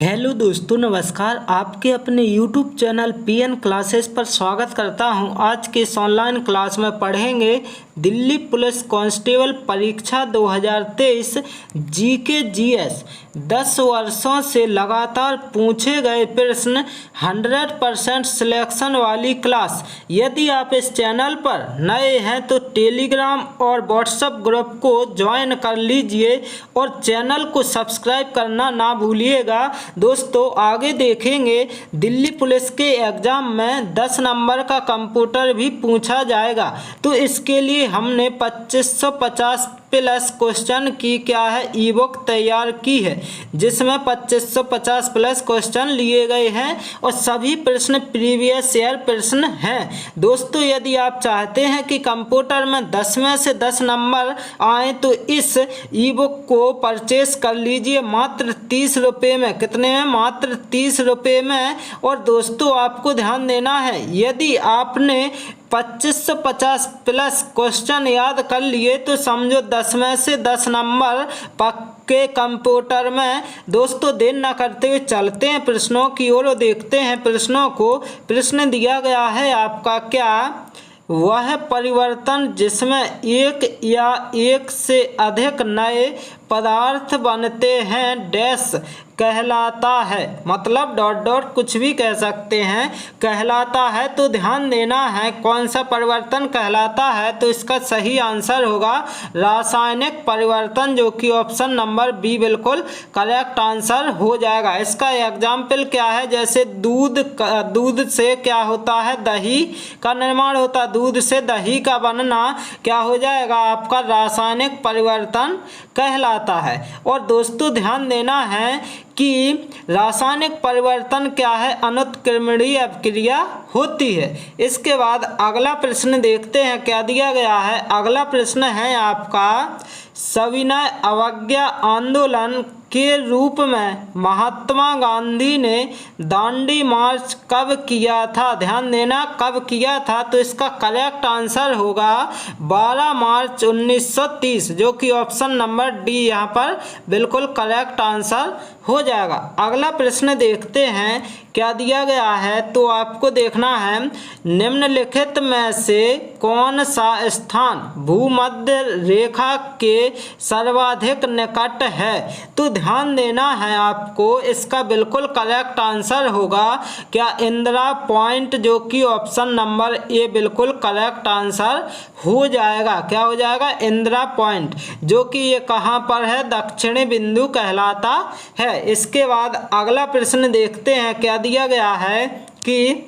Hello दोस्तों, नमस्कार। आपके अपने YouTube चैनल पीएन क्लासेस पर स्वागत करता हूं। आज के इस ऑनलाइन क्लास में पढ़ेंगे दिल्ली पुलिस कांस्टेबल परीक्षा 2023 जीके जीएस 10 वर्षों से लगातार पूछे गए प्रश्न 100% सिलेक्शन वाली क्लास। यदि आप इस चैनल पर नए हैं तो टेलीग्राम और व्हाट्सएप ग्रुप को ज्वाइन कर लीजिए और चैनल को सब्सक्राइब करना ना भूलिएगा। दोस्तों, आगे देखेंगे दिल्ली पुलिस के एग्जाम में 10 नंबर का कंप्यूटर भी पूछा जाएगा। तो इसके लिए हमने 2550 प्लस क्वेश्चन की क्या है ई बुक तैयार की है, जिसमें 2550 प्लस क्वेश्चन लिए गए हैं और सभी प्रश्न प्रीवियस ईयर प्रश्न हैं। दोस्तों, यदि आप चाहते हैं कि कंप्यूटर में 10 में से 10 नंबर आए तो इस ई बुक को परचेस कर लीजिए मात्र 30 रुपये में। कितने में? मात्र 30 रुपये में। और दोस्तों, आपको ध्यान देना है, यदि आपने 2550 प्लस क्वेश्चन याद कर लिए तो समझो 10 में से 10 नंबर पक्के कंप्यूटर में। दोस्तों, देर न करते हुए चलते हैं प्रश्नों की ओर और देखते हैं प्रश्नों को। प्रश्न दिया गया है आपका क्या, वह परिवर्तन जिसमें एक या एक से अधिक नए पदार्थ बनते हैं डैश कहलाता है। मतलब डॉट डॉट कुछ भी कह सकते हैं, कहलाता है। तो ध्यान देना है कौन सा परिवर्तन कहलाता है, तो इसका सही आंसर होगा रासायनिक परिवर्तन, जो कि ऑप्शन नंबर बी बिल्कुल करेक्ट आंसर हो जाएगा। इसका एग्जाम्पल क्या है, जैसे दूध से क्या होता है, दही का निर्माण होता है। दूध से दही का बनना क्या हो जाएगा आपका, रासायनिक परिवर्तन कहलाता है। और दोस्तों, ध्यान देना है कि रासायनिक परिवर्तन क्या है, अनुत्क्रमणीय अभिक्रिया होती है। इसके बाद अगला प्रश्न देखते हैं क्या दिया गया है। अगला प्रश्न है आपका, सविनय अवज्ञा आंदोलन के रूप में महात्मा गांधी ने दांडी मार्च कब किया था? ध्यान देना, कब किया था, तो इसका करेक्ट आंसर होगा 12 मार्च 1930, जो कि ऑप्शन नंबर डी यहाँ पर बिल्कुल करेक्ट आंसर हो जाएगा। अगला प्रश्न देखते हैं क्या दिया गया है। तो आपको देखना है, निम्नलिखित में से कौन सा स्थान भूमध्य रेखा के सर्वाधिक निकट है? तो ध्यान देना है आपको, इसका बिल्कुल करेक्ट आंसर होगा क्या, इंदिरा पॉइंट, जो कि ऑप्शन नंबर ए बिल्कुल करेक्ट आंसर हो जाएगा। क्या हो जाएगा? इंदिरा पॉइंट, जो कि ये कहाँ पर है, दक्षिणी बिंदु कहलाता है। इसके बाद अगला प्रश्न देखते हैं क्या दिया गया है कि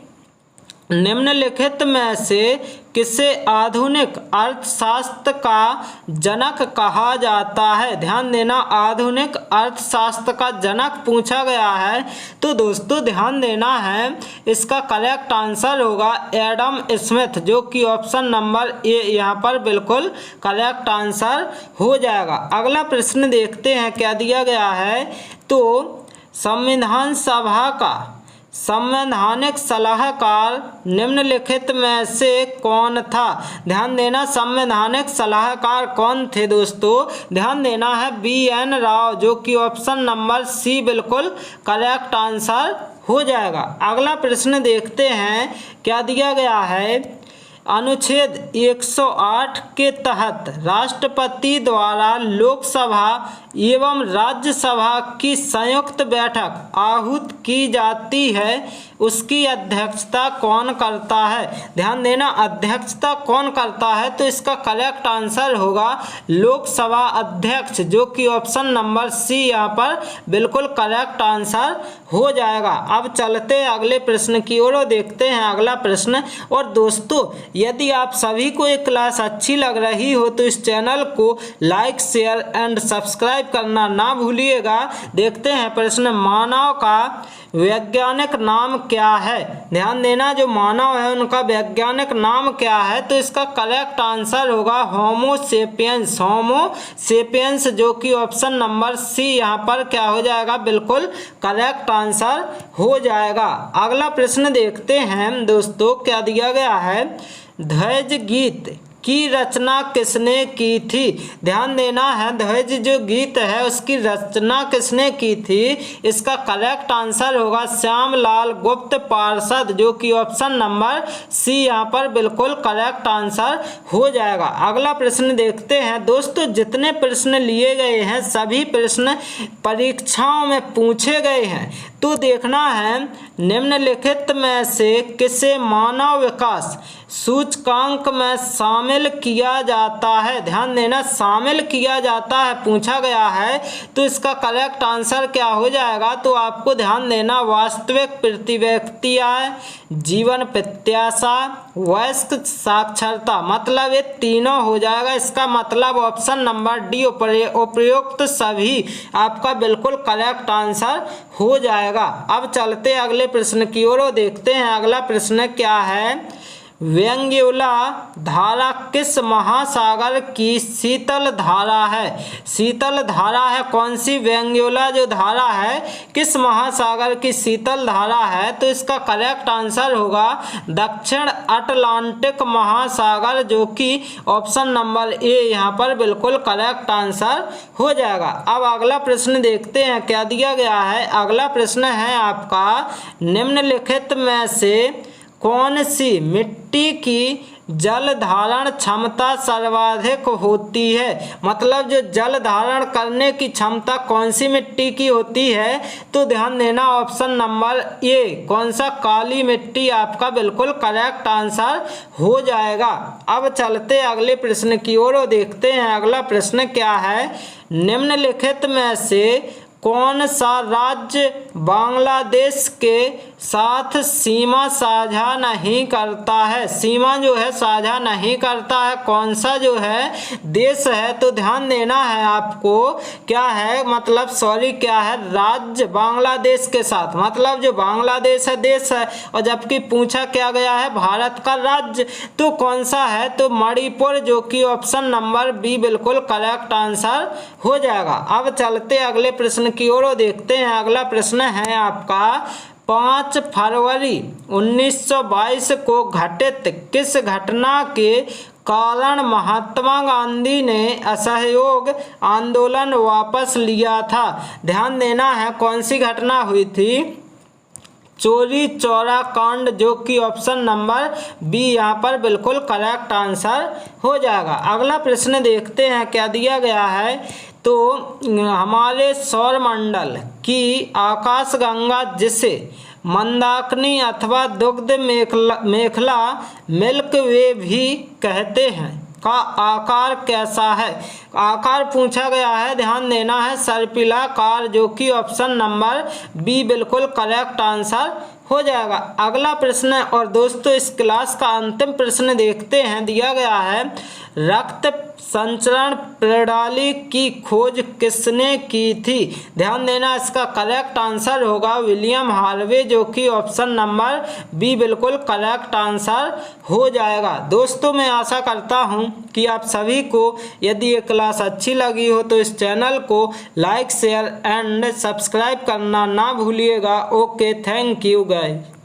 निम्नलिखित में से किसे आधुनिक अर्थशास्त्र का जनक कहा जाता है? ध्यान देना, आधुनिक अर्थशास्त्र का जनक पूछा गया है। तो दोस्तों, ध्यान देना है, इसका करेक्ट आंसर होगा एडम स्मिथ, जो कि ऑप्शन नंबर ए यहाँ पर बिल्कुल करेक्ट आंसर हो जाएगा। अगला प्रश्न देखते हैं क्या दिया गया है। तो संविधान सभा का संवैधानिक सलाहकार निम्नलिखित में से कौन था? ध्यान देना, संवैधानिक सलाहकार कौन थे? दोस्तों, ध्यान देना है BN राव, जो कि ऑप्शन नंबर सी बिल्कुल करेक्ट आंसर हो जाएगा। अगला प्रश्न देखते हैं क्या दिया गया है। अनुच्छेद 108 के तहत राष्ट्रपति द्वारा लोकसभा एवं राज्यसभा की संयुक्त बैठक आहूत की जाती है, उसकी अध्यक्षता कौन करता है? ध्यान देना, अध्यक्षता कौन करता है, तो इसका करेक्ट आंसर होगा लोकसभा अध्यक्ष, जो कि ऑप्शन नंबर सी यहाँ पर बिल्कुल करेक्ट आंसर हो जाएगा। अब चलते हैं अगले प्रश्न की ओर और देखते हैं अगला प्रश्न। और दोस्तों, यदि आप सभी को ये क्लास अच्छी लग रही हो तो इस चैनल को लाइक, शेयर एंड सब्सक्राइब करना ना भूलिएगा। देखते हैं प्रश्न, मानव का वैज्ञानिक नाम क्या है? ध्यान देना, जो मानव है उनका वैज्ञानिक नाम क्या है, तो इसका करेक्ट आंसर होगा होमो सेपियंस। होमो सेपियंस, जो कि ऑप्शन नंबर सी यहाँ पर क्या हो जाएगा, बिल्कुल करेक्ट आंसर हो जाएगा। अगला प्रश्न देखते हैं दोस्तों क्या दिया गया है। ध्वज गीत की रचना किसने की थी? ध्यान देना है, ध्वज जो गीत है उसकी रचना किसने की थी? इसका करेक्ट आंसर होगा श्यामलाल गुप्त पार्षद, जो कि ऑप्शन नंबर सी यहाँ पर बिल्कुल करेक्ट आंसर हो जाएगा। अगला प्रश्न देखते हैं दोस्तों, जितने प्रश्न लिए गए हैं सभी प्रश्न परीक्षाओं में पूछे गए हैं, तो देखना है निम्नलिखित में से किसे मानव विकास सूचकांक में शामिल किया जाता है? ध्यान देना, शामिल किया जाता है पूछा गया है, तो इसका करेक्ट आंसर क्या हो जाएगा? तो आपको ध्यान देना, वास्तविक प्रति आय, जीवन प्रत्याशा, वयस्क साक्षरता, मतलब ये तीनों हो जाएगा। इसका मतलब ऑप्शन नंबर डी उपयुक्त सभी आपका बिल्कुल करेक्ट आंसर हो जाएगा। अब चलते अगले प्रश्न की ओर और देखते हैं अगला प्रश्न क्या है। वेंगुर्ला धारा किस महासागर की शीतल धारा है? शीतल धारा है कौन सी? वेंगुर्ला जो धारा है किस महासागर की शीतल धारा है? तो इसका करेक्ट आंसर होगा दक्षिण अटलांटिक महासागर, जो कि ऑप्शन नंबर ए यहाँ पर बिल्कुल करेक्ट आंसर हो जाएगा। अब अगला प्रश्न देखते हैं क्या दिया गया है। अगला प्रश्न है आपका, निम्नलिखित में से कौन सी मिट्टी की जल धारण क्षमता सर्वाधिक होती है? मतलब जो जल धारण करने की क्षमता कौन सी मिट्टी की होती है? तो ध्यान देना, ऑप्शन नंबर ए कौन सा? काली मिट्टी आपका बिल्कुल करेक्ट आंसर हो जाएगा। अब चलते अगले प्रश्न की ओर और देखते हैं अगला प्रश्न क्या है। निम्नलिखित में से कौन सा राज्य बांग्लादेश के साथ सीमा साझा नहीं करता है? सीमा जो है साझा नहीं करता है, कौन सा जो है देश है? तो ध्यान देना है आपको, क्या है मतलब क्या है? राज्य बांग्लादेश के साथ, मतलब जो बांग्लादेश है देश है, और जबकि पूछा क्या गया है भारत का राज्य, तो कौन सा है? तो मणिपुर, जो कि ऑप्शन नंबर बी बिल्कुल करेक्ट आंसर हो जाएगा। अब चलते अगले प्रश्न की ओर देखते हैं। अगला प्रश्न है आपका, 5 फरवरी 1922 को घटित किस घटना के कारण महात्मा गांधी ने असहयोग आंदोलन वापस लिया था? ध्यान देना है, कौन सी घटना हुई थी? चोरी चौरा कांड, जो कि ऑप्शन नंबर बी यहाँ पर बिल्कुल करेक्ट आंसर हो जाएगा। अगला प्रश्न देखते हैं क्या दिया गया है। तो हमारे सौरमंडल की आकाशगंगा, जिसे मंदाकिनी अथवा दुग्ध मेखला मिल्क वे भी कहते हैं, का आकार कैसा है? आकार पूछा गया है, ध्यान देना है सर्पिलाकार, जो कि ऑप्शन नंबर बी बिल्कुल करेक्ट आंसर हो जाएगा। अगला प्रश्न और दोस्तों इस क्लास का अंतिम प्रश्न देखते हैं, दिया गया है, रक्त संचरण प्रणाली की खोज किसने की थी? ध्यान देना, इसका करेक्ट आंसर होगा विलियम हार्वे, जो कि ऑप्शन नंबर बी बिल्कुल करेक्ट आंसर हो जाएगा। दोस्तों मैं आशा करता हूं कि आप सभी को यदि ये क्लास अच्छी लगी हो तो इस चैनल को लाइक शेयर एंड सब्सक्राइब करना ना भूलिएगा। Okay, thank you guys.